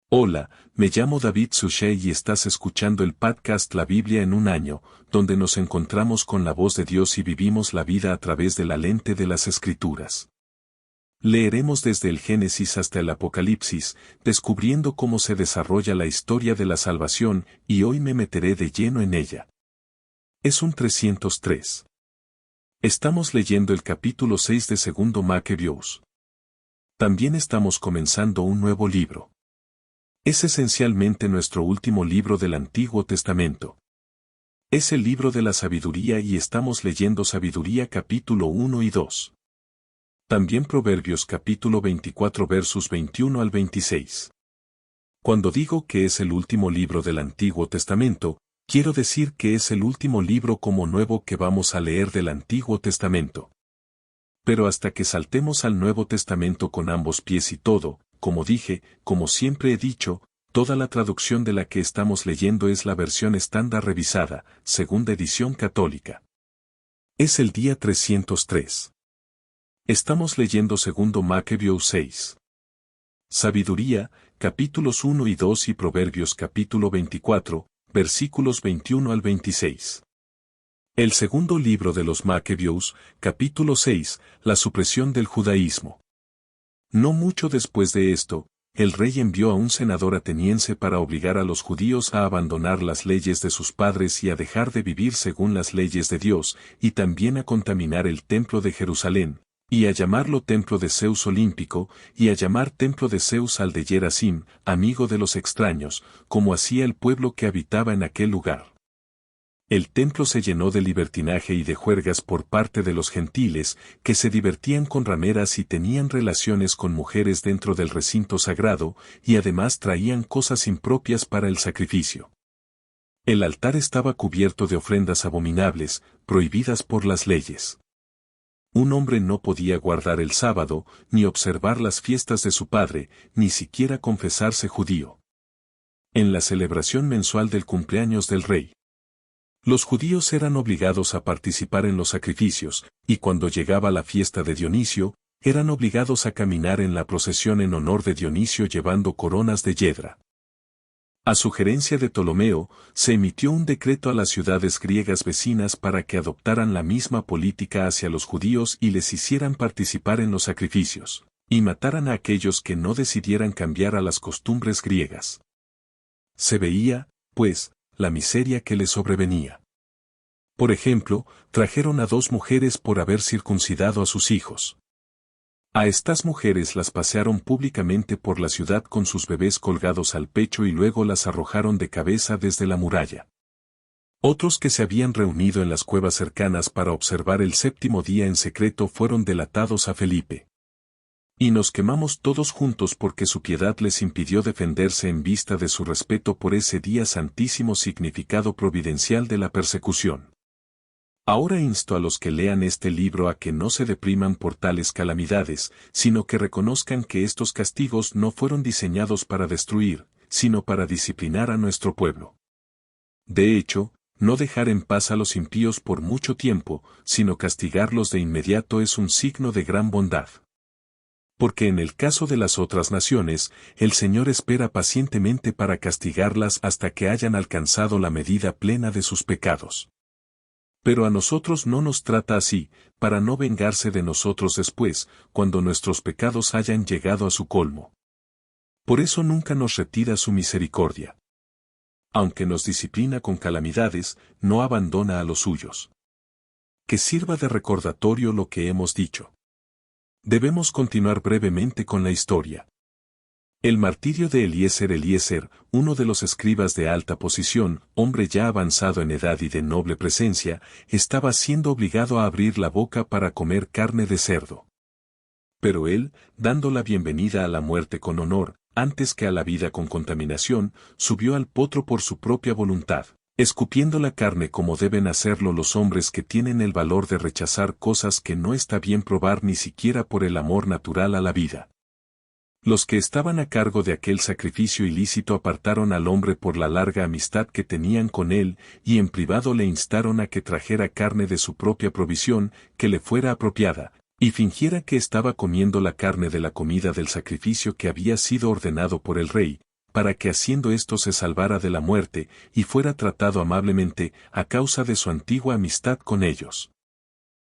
Hola, me llamo David Suchet y estás escuchando el podcast La Biblia en un año, donde nos encontramos con la voz de Dios y vivimos la vida a través de la lente de las Escrituras. Leeremos desde el Génesis hasta el Apocalipsis, descubriendo cómo se desarrolla la historia de la salvación, y hoy me meteré de lleno en ella. Es un 303. Estamos leyendo el capítulo 6 de Segundo Macabeos. También estamos comenzando un nuevo libro. Es esencialmente nuestro último libro del Antiguo Testamento. Es el libro de la sabiduría y estamos leyendo Sabiduría capítulo 1 y 2. También Proverbios capítulo 24 versos 21 al 26. Cuando digo que es el último libro del Antiguo Testamento, quiero decir que es el último libro como nuevo que vamos a leer del Antiguo Testamento. Pero hasta que saltemos al Nuevo Testamento con ambos pies y todo, como dije, como siempre he dicho, toda la traducción de la que estamos leyendo es la versión estándar revisada, segunda edición católica. Es el día 303. Estamos leyendo segundo Macabeos 6. Sabiduría, capítulos 1 y 2 y Proverbios capítulo 24, versículos 21 al 26. El segundo libro de los Macabeos, capítulo 6, la supresión del judaísmo. No mucho después de esto, el rey envió a un senador ateniense para obligar a los judíos a abandonar las leyes de sus padres y a dejar de vivir según las leyes de Dios, y también a contaminar el templo de Jerusalén, y a llamarlo templo de Zeus olímpico, y a llamar templo de Zeus al de Gerasim, amigo de los extraños, como hacía el pueblo que habitaba en aquel lugar. El templo se llenó de libertinaje y de juergas por parte de los gentiles, que se divertían con rameras y tenían relaciones con mujeres dentro del recinto sagrado, y además traían cosas impropias para el sacrificio. El altar estaba cubierto de ofrendas abominables, prohibidas por las leyes. Un hombre no podía guardar el sábado, ni observar las fiestas de su padre, ni siquiera confesarse judío. En la celebración mensual del cumpleaños del rey, los judíos eran obligados a participar en los sacrificios, y cuando llegaba la fiesta de Dionisio, eran obligados a caminar en la procesión en honor de Dionisio llevando coronas de yedra. A sugerencia de Ptolomeo, se emitió un decreto a las ciudades griegas vecinas para que adoptaran la misma política hacia los judíos y les hicieran participar en los sacrificios, y mataran a aquellos que no decidieran cambiar a las costumbres griegas. Se veía, pues, la miseria que les sobrevenía. Por ejemplo, trajeron a 2 mujeres por haber circuncidado a sus hijos. A estas mujeres las pasearon públicamente por la ciudad con sus bebés colgados al pecho y luego las arrojaron de cabeza desde la muralla. Otros que se habían reunido en las cuevas cercanas para observar el 7º día en secreto fueron delatados a Felipe. Y nos quemamos todos juntos porque su piedad les impidió defenderse en vista de su respeto por ese día santísimo significado providencial de la persecución. Ahora insto a los que lean este libro a que no se depriman por tales calamidades, sino que reconozcan que estos castigos no fueron diseñados para destruir, sino para disciplinar a nuestro pueblo. De hecho, no dejar en paz a los impíos por mucho tiempo, sino castigarlos de inmediato es un signo de gran bondad. Porque en el caso de las otras naciones, el Señor espera pacientemente para castigarlas hasta que hayan alcanzado la medida plena de sus pecados. Pero a nosotros no nos trata así, para no vengarse de nosotros después, cuando nuestros pecados hayan llegado a su colmo. Por eso nunca nos retira su misericordia. Aunque nos disciplina con calamidades, no abandona a los suyos. Que sirva de recordatorio lo que hemos dicho. Debemos continuar brevemente con la historia. El martirio de Eliezer, uno de los escribas de alta posición, hombre ya avanzado en edad y de noble presencia, estaba siendo obligado a abrir la boca para comer carne de cerdo. Pero él, dando la bienvenida a la muerte con honor, antes que a la vida con contaminación, subió al potro por su propia voluntad, escupiendo la carne como deben hacerlo los hombres que tienen el valor de rechazar cosas que no está bien probar ni siquiera por el amor natural a la vida. Los que estaban a cargo de aquel sacrificio ilícito apartaron al hombre por la larga amistad que tenían con él, y en privado le instaron a que trajera carne de su propia provisión, que le fuera apropiada, y fingiera que estaba comiendo la carne de la comida del sacrificio que había sido ordenado por el rey, para que haciendo esto se salvara de la muerte, y fuera tratado amablemente, a causa de su antigua amistad con ellos.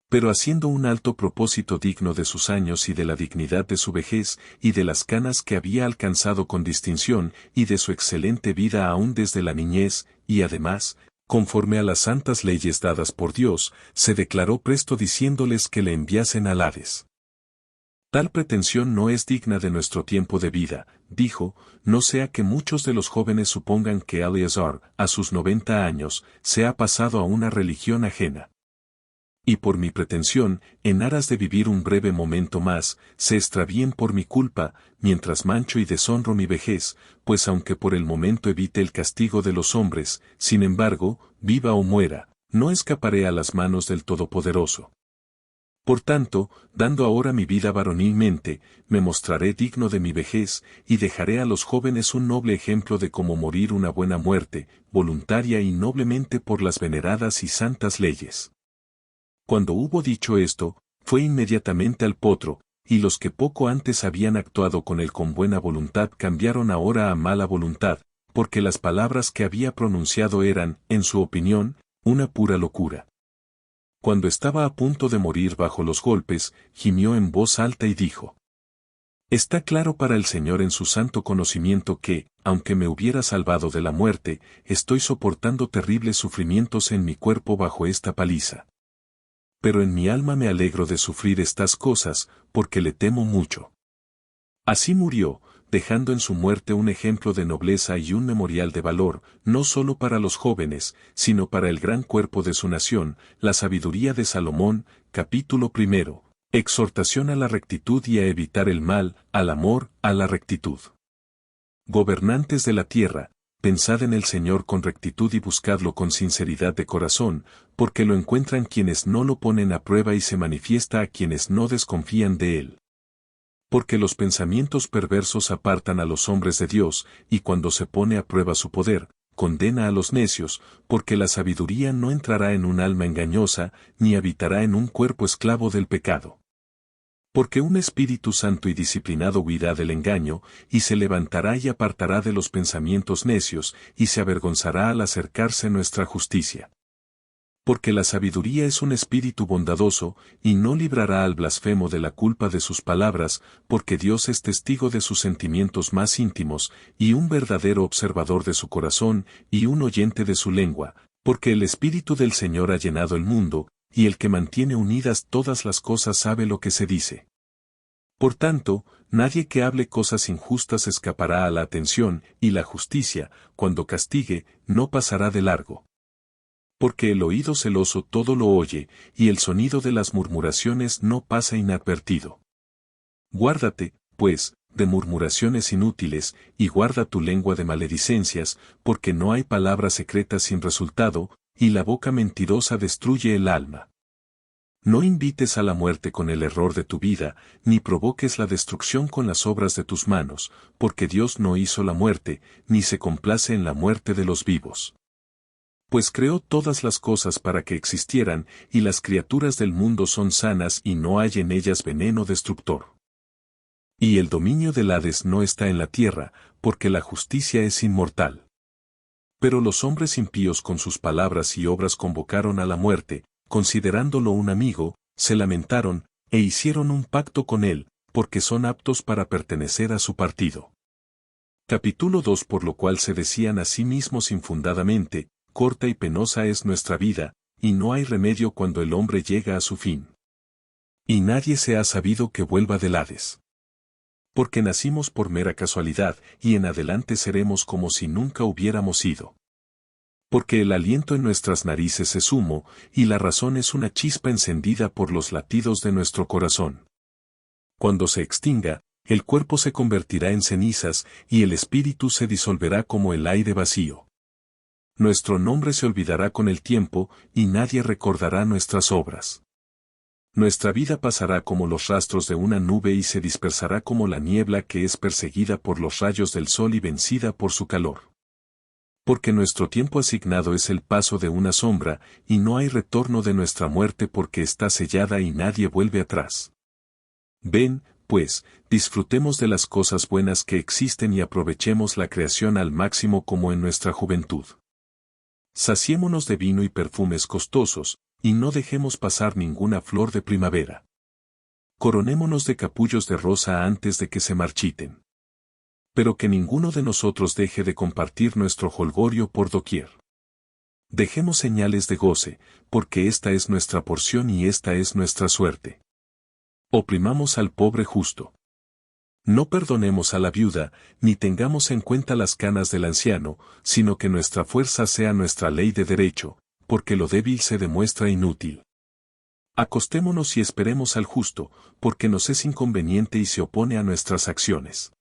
Pero haciendo un alto propósito digno de sus años y de la dignidad de su vejez, y de las canas que había alcanzado con distinción, y de su excelente vida aún desde la niñez, y además, conforme a las santas leyes dadas por Dios, se declaró presto diciéndoles que le enviasen al Hades. Tal pretensión no es digna de nuestro tiempo de vida, dijo, no sea que muchos de los jóvenes supongan que Eleazar, a sus 90 años, se ha pasado a una religión ajena. Y por mi pretensión, en aras de vivir un breve momento más, se extravíen por mi culpa, mientras mancho y deshonro mi vejez, pues aunque por el momento evite el castigo de los hombres, sin embargo, viva o muera, no escaparé a las manos del Todopoderoso. Por tanto, dando ahora mi vida varonilmente, me mostraré digno de mi vejez, y dejaré a los jóvenes un noble ejemplo de cómo morir una buena muerte, voluntaria y noblemente por las veneradas y santas leyes. Cuando hubo dicho esto, fue inmediatamente al potro, y los que poco antes habían actuado con él con buena voluntad cambiaron ahora a mala voluntad, porque las palabras que había pronunciado eran, en su opinión, una pura locura. Cuando estaba a punto de morir bajo los golpes, gimió en voz alta y dijo: Está claro para el Señor en su santo conocimiento que, aunque me hubiera salvado de la muerte, estoy soportando terribles sufrimientos en mi cuerpo bajo esta paliza. Pero en mi alma me alegro de sufrir estas cosas, porque le temo mucho. Así murió, dejando en su muerte un ejemplo de nobleza y un memorial de valor, no solo para los jóvenes, sino para el gran cuerpo de su nación, la sabiduría de Salomón, capítulo 1, exhortación a la rectitud y a evitar el mal, al amor, a la rectitud. Gobernantes de la tierra, pensad en el Señor con rectitud y buscadlo con sinceridad de corazón, porque lo encuentran quienes no lo ponen a prueba y se manifiesta a quienes no desconfían de él. Porque los pensamientos perversos apartan a los hombres de Dios, y cuando se pone a prueba su poder, condena a los necios, porque la sabiduría no entrará en un alma engañosa, ni habitará en un cuerpo esclavo del pecado. Porque un Espíritu Santo y disciplinado huirá del engaño, y se levantará y apartará de los pensamientos necios, y se avergonzará al acercarse nuestra justicia. Porque la sabiduría es un espíritu bondadoso, y no librará al blasfemo de la culpa de sus palabras, porque Dios es testigo de sus sentimientos más íntimos, y un verdadero observador de su corazón, y un oyente de su lengua, porque el Espíritu del Señor ha llenado el mundo, y el que mantiene unidas todas las cosas sabe lo que se dice. Por tanto, nadie que hable cosas injustas escapará a la atención, y la justicia, cuando castigue, no pasará de largo. Porque el oído celoso todo lo oye, y el sonido de las murmuraciones no pasa inadvertido. Guárdate, pues, de murmuraciones inútiles, y guarda tu lengua de maledicencias, porque no hay palabra secreta sin resultado, y la boca mentirosa destruye el alma. No invites a la muerte con el error de tu vida, ni provoques la destrucción con las obras de tus manos, porque Dios no hizo la muerte, ni se complace en la muerte de los vivos. Pues creó todas las cosas para que existieran, y las criaturas del mundo son sanas y no hay en ellas veneno destructor. Y el dominio del Hades no está en la tierra, porque la justicia es inmortal. Pero los hombres impíos con sus palabras y obras convocaron a la muerte, considerándolo un amigo, se lamentaron, e hicieron un pacto con él, porque son aptos para pertenecer a su partido. Capítulo 2. Por lo cual se decían a sí mismos infundadamente: corta y penosa es nuestra vida, y no hay remedio cuando el hombre llega a su fin. Y nadie se ha sabido que vuelva del Hades. Porque nacimos por mera casualidad, y en adelante seremos como si nunca hubiéramos ido. Porque el aliento en nuestras narices es humo, y la razón es una chispa encendida por los latidos de nuestro corazón. Cuando se extinga, el cuerpo se convertirá en cenizas, y el espíritu se disolverá como el aire vacío. Nuestro nombre se olvidará con el tiempo, y nadie recordará nuestras obras. Nuestra vida pasará como los rastros de una nube y se dispersará como la niebla que es perseguida por los rayos del sol y vencida por su calor. Porque nuestro tiempo asignado es el paso de una sombra, y no hay retorno de nuestra muerte porque está sellada y nadie vuelve atrás. Ven, pues, disfrutemos de las cosas buenas que existen y aprovechemos la creación al máximo como en nuestra juventud. Saciémonos de vino y perfumes costosos, y no dejemos pasar ninguna flor de primavera. Coronémonos de capullos de rosa antes de que se marchiten. Pero que ninguno de nosotros deje de compartir nuestro jolgorio por doquier. Dejemos señales de goce, porque esta es nuestra porción y esta es nuestra suerte. Oprimamos al pobre justo. No perdonemos a la viuda, ni tengamos en cuenta las canas del anciano, sino que nuestra fuerza sea nuestra ley de derecho, porque lo débil se demuestra inútil. Acostémonos y esperemos al justo, porque nos es inconveniente y se opone a nuestras acciones.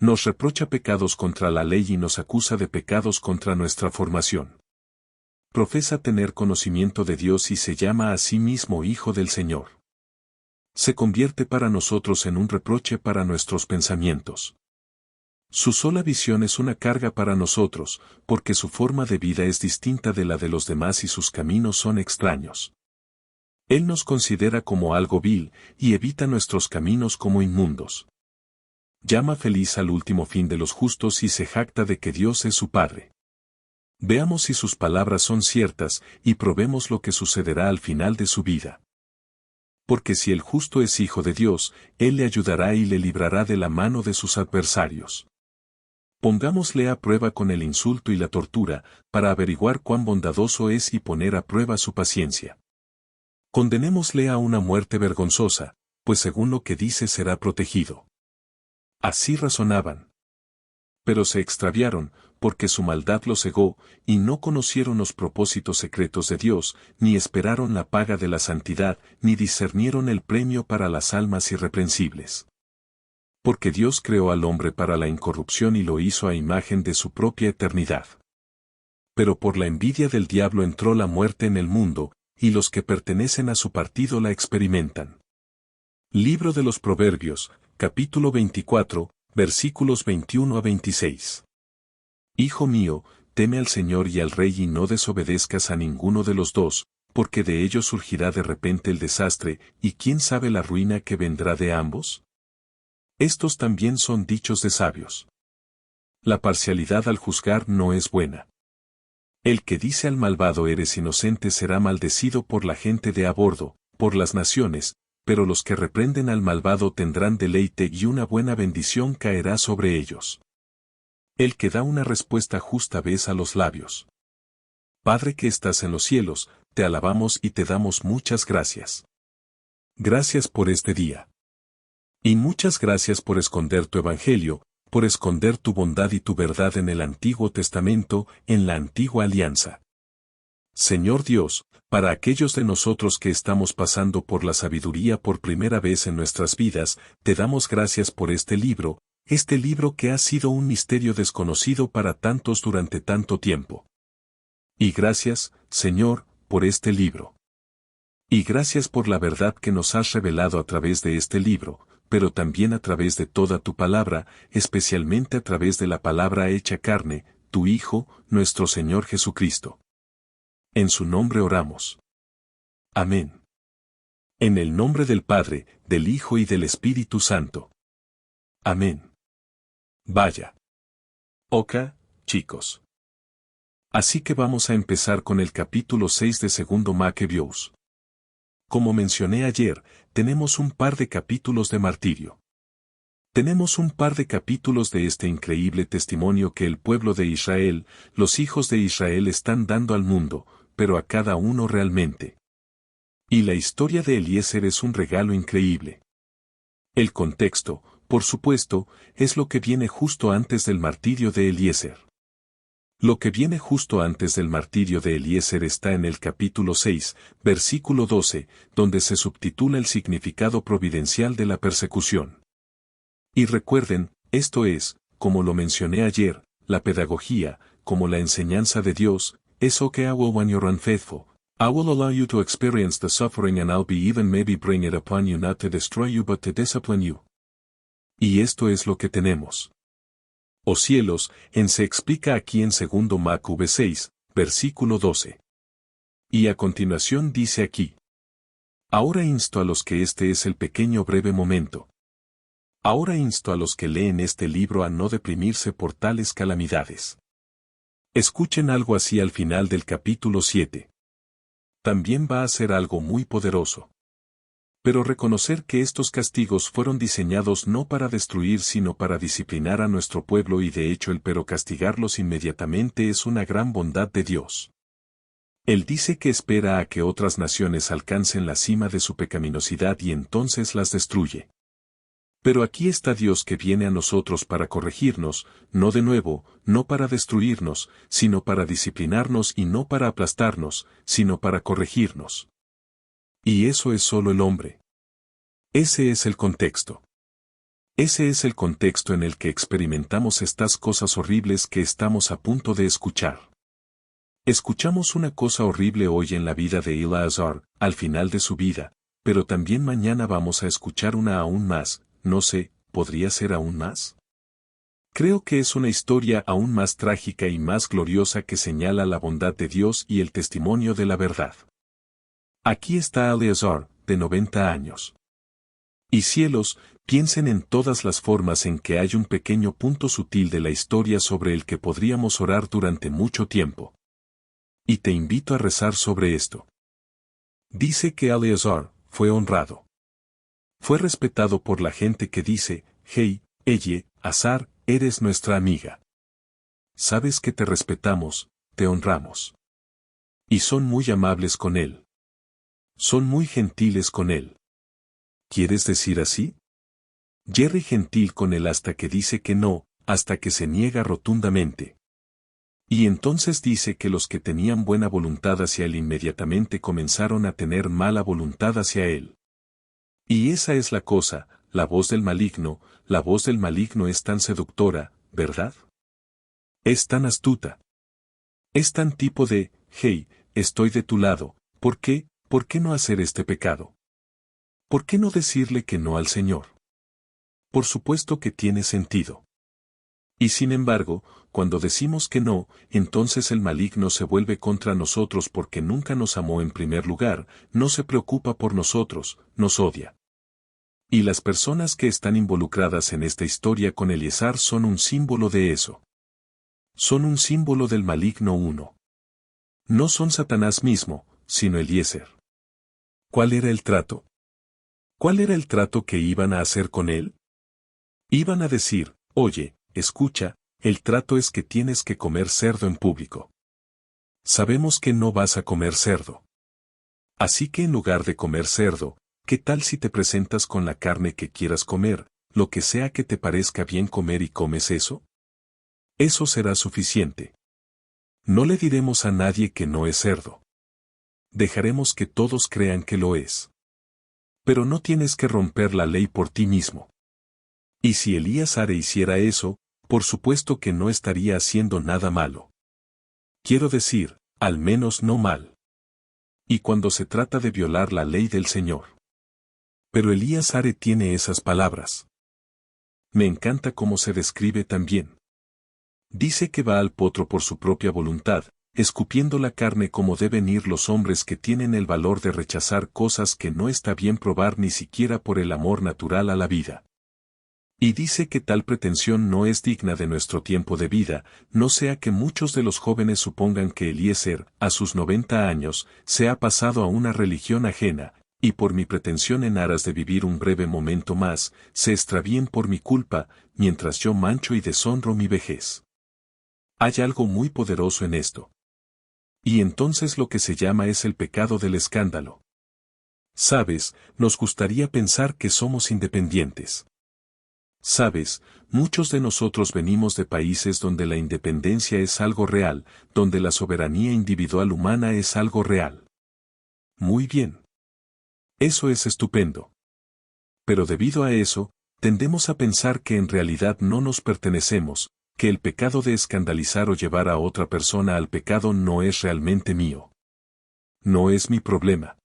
Nos reprocha pecados contra la ley y nos acusa de pecados contra nuestra formación. Profesa tener conocimiento de Dios y se llama a sí mismo Hijo del Señor. Se convierte para nosotros en un reproche para nuestros pensamientos. Su sola visión es una carga para nosotros, porque su forma de vida es distinta de la de los demás y sus caminos son extraños. Él nos considera como algo vil, y evita nuestros caminos como inmundos. Llama feliz al último fin de los justos y se jacta de que Dios es su Padre. Veamos si sus palabras son ciertas, y probemos lo que sucederá al final de su vida. Porque si el justo es hijo de Dios, Él le ayudará y le librará de la mano de sus adversarios. Pongámosle a prueba con el insulto y la tortura, para averiguar cuán bondadoso es y poner a prueba su paciencia. Condenémosle a una muerte vergonzosa, pues según lo que dice será protegido. Así razonaban. Pero se extraviaron, porque su maldad los cegó, y no conocieron los propósitos secretos de Dios, ni esperaron la paga de la santidad, ni discernieron el premio para las almas irreprensibles. Porque Dios creó al hombre para la incorrupción y lo hizo a imagen de su propia eternidad. Pero por la envidia del diablo entró la muerte en el mundo, y los que pertenecen a su partido la experimentan. Libro de los Proverbios, capítulo 24, versículos 21 a 26. Hijo mío, teme al Señor y al Rey y no desobedezcas a ninguno de los dos, porque de ellos surgirá de repente el desastre, y quién sabe la ruina que vendrá de ambos. Estos también son dichos de sabios. La parcialidad al juzgar no es buena. El que dice al malvado eres inocente será maldecido por la gente de a bordo, por las naciones, pero los que reprenden al malvado tendrán deleite y una buena bendición caerá sobre ellos. El que da una respuesta justa besa los labios. Padre que estás en los cielos, te alabamos y te damos muchas gracias. Gracias por este día. Y muchas gracias por esconder tu evangelio, por esconder tu bondad y tu verdad en el Antiguo Testamento, en la Antigua Alianza. Señor Dios, para aquellos de nosotros que estamos pasando por la sabiduría por primera vez en nuestras vidas, te damos gracias por este libro que ha sido un misterio desconocido para tantos durante tanto tiempo. Y gracias, Señor, por este libro. Y gracias por la verdad que nos has revelado a través de este libro, pero también a través de toda tu palabra, especialmente a través de la palabra hecha carne, tu Hijo, nuestro Señor Jesucristo. En su nombre oramos. Amén. En el nombre del Padre, del Hijo y del Espíritu Santo. Amén. Vaya. Oka, chicos. Así que vamos a empezar con el capítulo 6 de Segundo Macabeos. Como mencioné ayer, tenemos un par de capítulos de martirio. Tenemos un par de capítulos de este increíble testimonio que el pueblo de Israel, los hijos de Israel están dando al mundo, pero a cada uno realmente. Y la historia de Eliezer es un regalo increíble. El contexto, por supuesto, es lo que viene justo antes del martirio de Eliezer. Lo que viene justo antes del martirio de Eliezer está en el capítulo 6, versículo 12, donde se subtitula el significado providencial de la persecución. Y recuerden, esto es, como lo mencioné ayer, la pedagogía, como la enseñanza de Dios, es okay when you're unfaithful. I will allow you to experience the suffering and I'll be even maybe bring it upon you not to destroy you but to discipline you. Y esto es lo que tenemos. Oh cielos, se explica aquí en segundo Macube 6, versículo 12. Y a continuación dice aquí. Ahora insto a los que este es el pequeño breve momento. Ahora insto a los que leen este libro a no deprimirse por tales calamidades. Escuchen algo así al final del capítulo 7. También va a ser algo muy poderoso. Pero reconocer que estos castigos fueron diseñados no para destruir sino para disciplinar a nuestro pueblo y de hecho pero castigarlos inmediatamente es una gran bondad de Dios. Él dice que espera a que otras naciones alcancen la cima de su pecaminosidad y entonces las destruye. Pero aquí está Dios que viene a nosotros para corregirnos, no de nuevo, no para destruirnos, sino para disciplinarnos y no para aplastarnos, sino para corregirnos. Y eso es solo el hombre. Ese es el contexto. Ese es el contexto en el que experimentamos estas cosas horribles que estamos a punto de escuchar. Escuchamos una cosa horrible hoy en la vida de Eleazar, al final de su vida, pero también mañana vamos a escuchar una aún más, no sé, ¿podría ser aún más? Creo que es una historia aún más trágica y más gloriosa que señala la bondad de Dios y el testimonio de la verdad. Aquí está Eleazar, de 90 años. Y cielos, piensen en todas las formas en que hay un pequeño punto sutil de la historia sobre el que podríamos orar durante mucho tiempo. Y te invito a rezar sobre esto. Dice que Eleazar fue honrado. Fue respetado por la gente que dice, hey, Eleazar, eres nuestra amiga. Sabes que te respetamos, te honramos. Y son muy amables con él. Son muy gentiles con él. ¿Quieres decir así? Jerry gentil con él hasta que dice que no, hasta que se niega rotundamente. Y entonces dice que los que tenían buena voluntad hacia él inmediatamente comenzaron a tener mala voluntad hacia él. Y esa es la cosa, la voz del maligno es tan seductora, ¿verdad? Es tan astuta. Es tan tipo de, hey, estoy de tu lado, ¿por qué no hacer este pecado? ¿Por qué no decirle que no al Señor? Por supuesto que tiene sentido. Y sin embargo, cuando decimos que no, entonces el maligno se vuelve contra nosotros porque nunca nos amó en primer lugar, no se preocupa por nosotros, nos odia. Y las personas que están involucradas en esta historia con Eleazar son un símbolo de eso. Son un símbolo del maligno uno. No son Satanás mismo, sino Eliezer. ¿Cuál era el trato? ¿Cuál era el trato que iban a hacer con él? Iban a decir, oye, escucha, el trato es que tienes que comer cerdo en público. Sabemos que no vas a comer cerdo. Así que en lugar de comer cerdo, ¿qué tal si te presentas con la carne que quieras comer, lo que sea que te parezca bien comer y comes eso? Eso será suficiente. No le diremos a nadie que no es cerdo. Dejaremos que todos crean que lo es. Pero no tienes que romper la ley por ti mismo. Y si Eleazar hiciera eso, por supuesto que no estaría haciendo nada malo. Quiero decir, al menos no mal. Y cuando se trata de violar la ley del Señor. Pero Eleazar tiene esas palabras. Me encanta cómo se describe también. Dice que va al potro por su propia voluntad, escupiendo la carne como deben ir los hombres que tienen el valor de rechazar cosas que no está bien probar ni siquiera por el amor natural a la vida. Y dice que tal pretensión no es digna de nuestro tiempo de vida, no sea que muchos de los jóvenes supongan que Eliezer, a sus 90 años, se ha pasado a una religión ajena, y por mi pretensión en aras de vivir un breve momento más, se extravíen por mi culpa, mientras yo mancho y deshonro mi vejez. Hay algo muy poderoso en esto. Y entonces lo que se llama es el pecado del escándalo. Sabes, nos gustaría pensar que somos independientes. Sabes, muchos de nosotros venimos de países donde la independencia es algo real, donde la soberanía individual humana es algo real. Muy bien. Eso es estupendo. Pero debido a eso, tendemos a pensar que en realidad no nos pertenecemos, que el pecado de escandalizar o llevar a otra persona al pecado no es realmente mío. No es mi problema.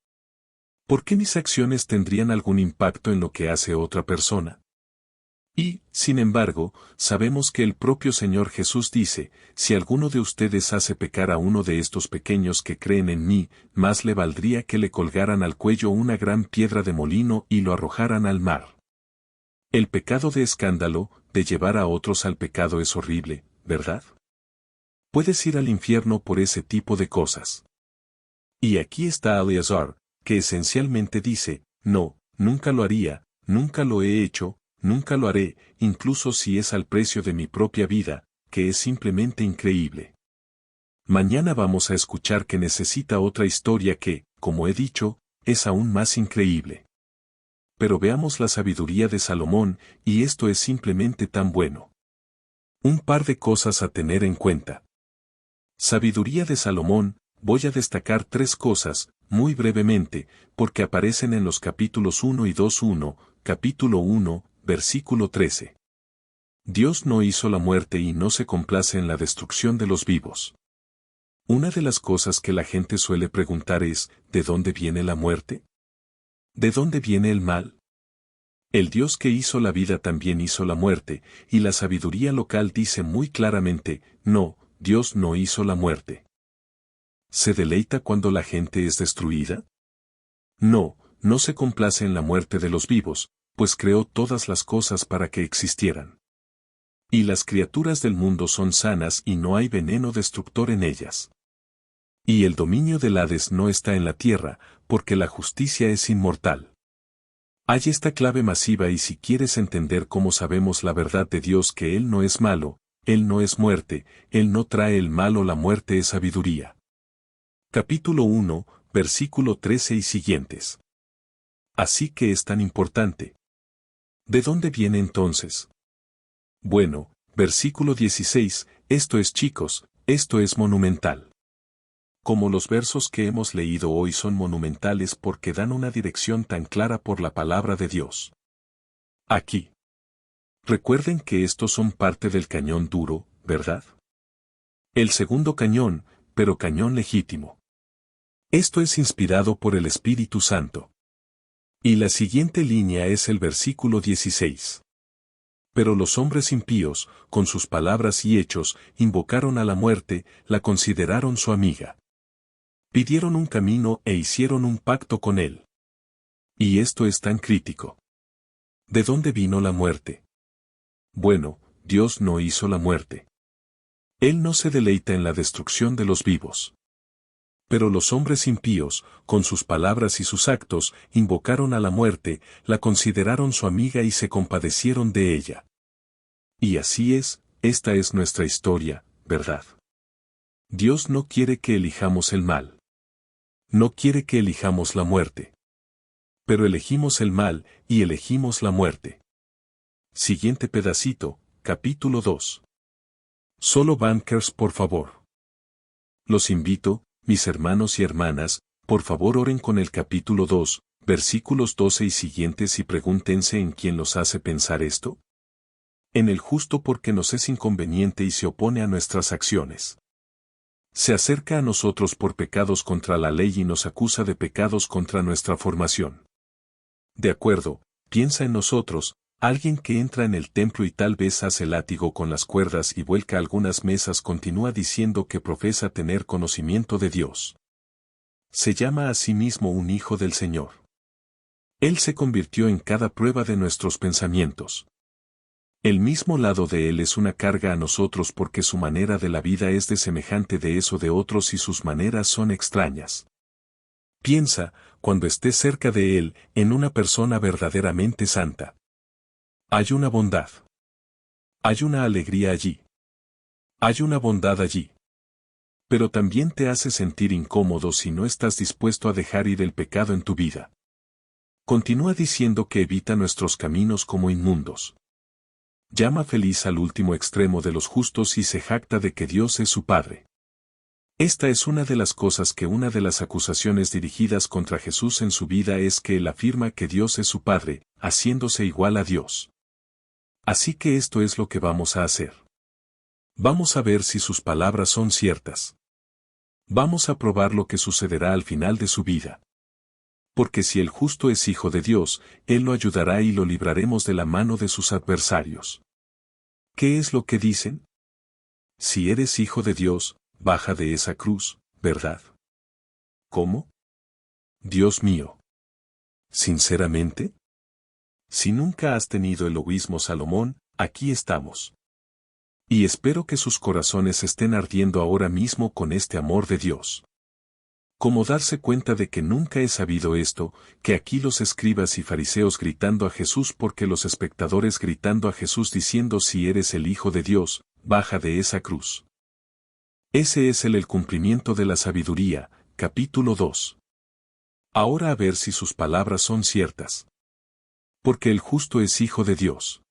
¿Por qué mis acciones tendrían algún impacto en lo que hace otra persona? Y, sin embargo, sabemos que el propio Señor Jesús dice, si alguno de ustedes hace pecar a uno de estos pequeños que creen en mí, más le valdría que le colgaran al cuello una gran piedra de molino y lo arrojaran al mar. El pecado de escándalo, de llevar a otros al pecado es horrible, ¿verdad? Puedes ir al infierno por ese tipo de cosas. Y aquí está Eleazar, que esencialmente dice, no, nunca lo haría, nunca lo he hecho, nunca lo haré, incluso si es al precio de mi propia vida, que es simplemente increíble. Mañana vamos a escuchar que necesita otra historia que, como he dicho, es aún más increíble. Pero veamos la sabiduría de Salomón, y esto es simplemente tan bueno. Un par de cosas a tener en cuenta. Sabiduría de Salomón, voy a destacar 3 cosas, muy brevemente, porque aparecen en los capítulos 1 y 2:1, capítulo 1, versículo 13. Dios no hizo la muerte y no se complace en la destrucción de los vivos. Una de las cosas que la gente suele preguntar es, ¿de dónde viene la muerte? ¿De dónde viene el mal? El Dios que hizo la vida también hizo la muerte, y la sabiduría local dice muy claramente, no, Dios no hizo la muerte. ¿Se deleita cuando la gente es destruida? No, no se complace en la muerte de los vivos, pues creó todas las cosas para que existieran. Y las criaturas del mundo son sanas y no hay veneno destructor en ellas. Y el dominio del Hades no está en la tierra, porque la justicia es inmortal. Hay esta clave masiva y si quieres entender cómo sabemos la verdad de Dios que Él no es malo, Él no es muerte, Él no trae el mal o la muerte es sabiduría. Capítulo 1, versículo 13 y siguientes. Así que es tan importante. ¿De dónde viene entonces? Bueno, versículo 16, esto es chicos, esto es monumental. Como los versos que hemos leído hoy son monumentales porque dan una dirección tan clara por la palabra de Dios. Aquí. Recuerden que estos son parte del cañón duro, ¿verdad? El segundo cañón, pero cañón legítimo. Esto es inspirado por el Espíritu Santo. Y la siguiente línea es el versículo 16. Pero los hombres impíos, con sus palabras y hechos, invocaron a la muerte, la consideraron su amiga. Pidieron un camino e hicieron un pacto con él. Y esto es tan crítico. ¿De dónde vino la muerte? Bueno, Dios no hizo la muerte. Él no se deleita en la destrucción de los vivos. Pero los hombres impíos, con sus palabras y sus actos, invocaron a la muerte, la consideraron su amiga y se compadecieron de ella. Y así es, esta es nuestra historia, ¿verdad? Dios no quiere que elijamos el mal. No quiere que elijamos la muerte. Pero elegimos el mal, y elegimos la muerte. Siguiente pedacito, capítulo 2. Solo bankers, por favor. Los invito, mis hermanos y hermanas, por favor oren con el capítulo 2, versículos 12 y siguientes y pregúntense en quién los hace pensar esto. En el justo porque nos es inconveniente y se opone a nuestras acciones. Se acerca a nosotros por pecados contra la ley y nos acusa de pecados contra nuestra formación. De acuerdo, piensa en nosotros, alguien que entra en el templo y tal vez hace látigo con las cuerdas y vuelca algunas mesas continúa diciendo que profesa tener conocimiento de Dios. Se llama a sí mismo un hijo del Señor. Él se convirtió en cada prueba de nuestros pensamientos. El mismo lado de Él es una carga a nosotros porque su manera de la vida es de semejante de eso de otros y sus maneras son extrañas. Piensa, cuando estés cerca de Él, en una persona verdaderamente santa. Hay una bondad. Hay una alegría allí. Hay una bondad allí. Pero también te hace sentir incómodo si no estás dispuesto a dejar ir el pecado en tu vida. Continúa diciendo que evita nuestros caminos como inmundos. Llama feliz al último extremo de los justos y se jacta de que Dios es su Padre. Esta es una de las cosas que una de las acusaciones dirigidas contra Jesús en su vida es que él afirma que Dios es su Padre, haciéndose igual a Dios. Así que esto es lo que vamos a hacer. Vamos a ver si sus palabras son ciertas. Vamos a probar lo que sucederá al final de su vida. Porque si el justo es hijo de Dios, Él lo ayudará y lo libraremos de la mano de sus adversarios. ¿Qué es lo que dicen? Si eres hijo de Dios, baja de esa cruz, ¿verdad? ¿Cómo? Dios mío. ¿Sinceramente? Si nunca has tenido el egoísmo Salomón, aquí estamos. Y espero que sus corazones estén ardiendo ahora mismo con este amor de Dios. ¿Cómo darse cuenta de que nunca he sabido esto, que aquí los escribas y fariseos gritando a Jesús porque los espectadores gritando a Jesús diciendo si eres el Hijo de Dios, baja de esa cruz? Ese es el cumplimiento de la sabiduría, capítulo 2. Ahora a ver si sus palabras son ciertas. Porque el justo es hijo de Dios.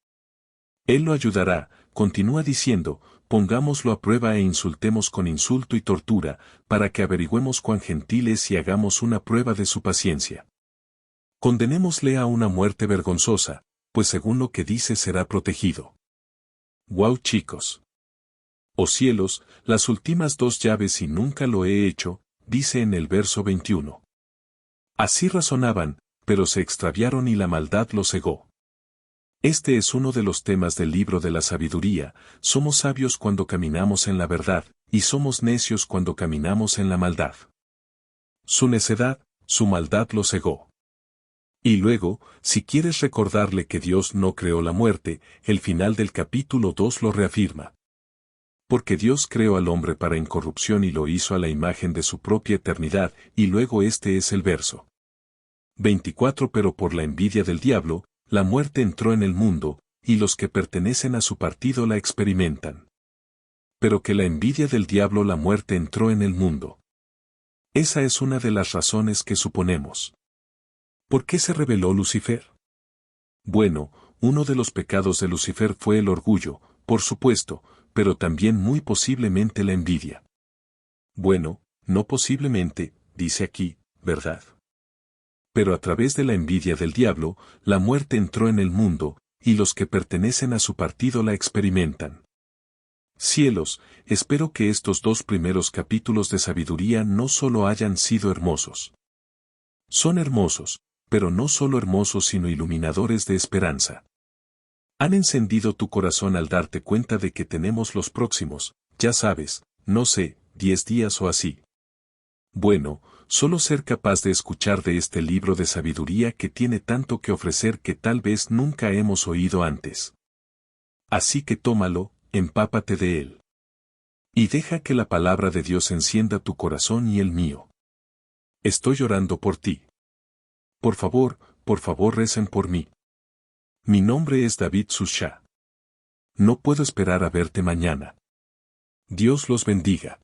Él lo ayudará, continúa diciendo, pongámoslo a prueba e insultemos con insulto y tortura, para que averigüemos cuán gentil es y hagamos una prueba de su paciencia. Condenémosle a una muerte vergonzosa, pues según lo que dice será protegido. ¡Guau, chicos! Oh cielos, las últimas dos llaves y nunca lo he hecho, dice en el verso 21. Así razonaban, pero se extraviaron y la maldad los cegó. Este es uno de los temas del libro de la sabiduría: somos sabios cuando caminamos en la verdad, y somos necios cuando caminamos en la maldad. Su necedad, su maldad lo cegó. Y luego, si quieres recordarle que Dios no creó la muerte, el final del capítulo 2 lo reafirma. Porque Dios creó al hombre para incorrupción y lo hizo a la imagen de su propia eternidad, y luego este es el verso 24. Pero por la envidia del diablo, la muerte entró en el mundo, y los que pertenecen a su partido la experimentan. Pero que la envidia del diablo la muerte entró en el mundo. Esa es una de las razones que suponemos. ¿Por qué se rebeló Lucifer? Bueno, uno de los pecados de Lucifer fue el orgullo, por supuesto, pero también muy posiblemente la envidia. Bueno, no posiblemente, dice aquí, ¿verdad? Pero a través de la envidia del diablo, la muerte entró en el mundo, y los que pertenecen a su partido la experimentan. Cielos, espero que estos dos primeros capítulos de sabiduría no solo hayan sido hermosos. Son hermosos, pero no solo hermosos sino iluminadores de esperanza. Han encendido tu corazón al darte cuenta de que tenemos los próximos, ya sabes, no sé, 10 días o así. Bueno, solo ser capaz de escuchar de este libro de sabiduría que tiene tanto que ofrecer que tal vez nunca hemos oído antes. Así que tómalo, empápate de él. Y deja que la palabra de Dios encienda tu corazón y el mío. Estoy orando por ti. Por favor, recen por mí. Mi nombre es David Susha. No puedo esperar a verte mañana. Dios los bendiga.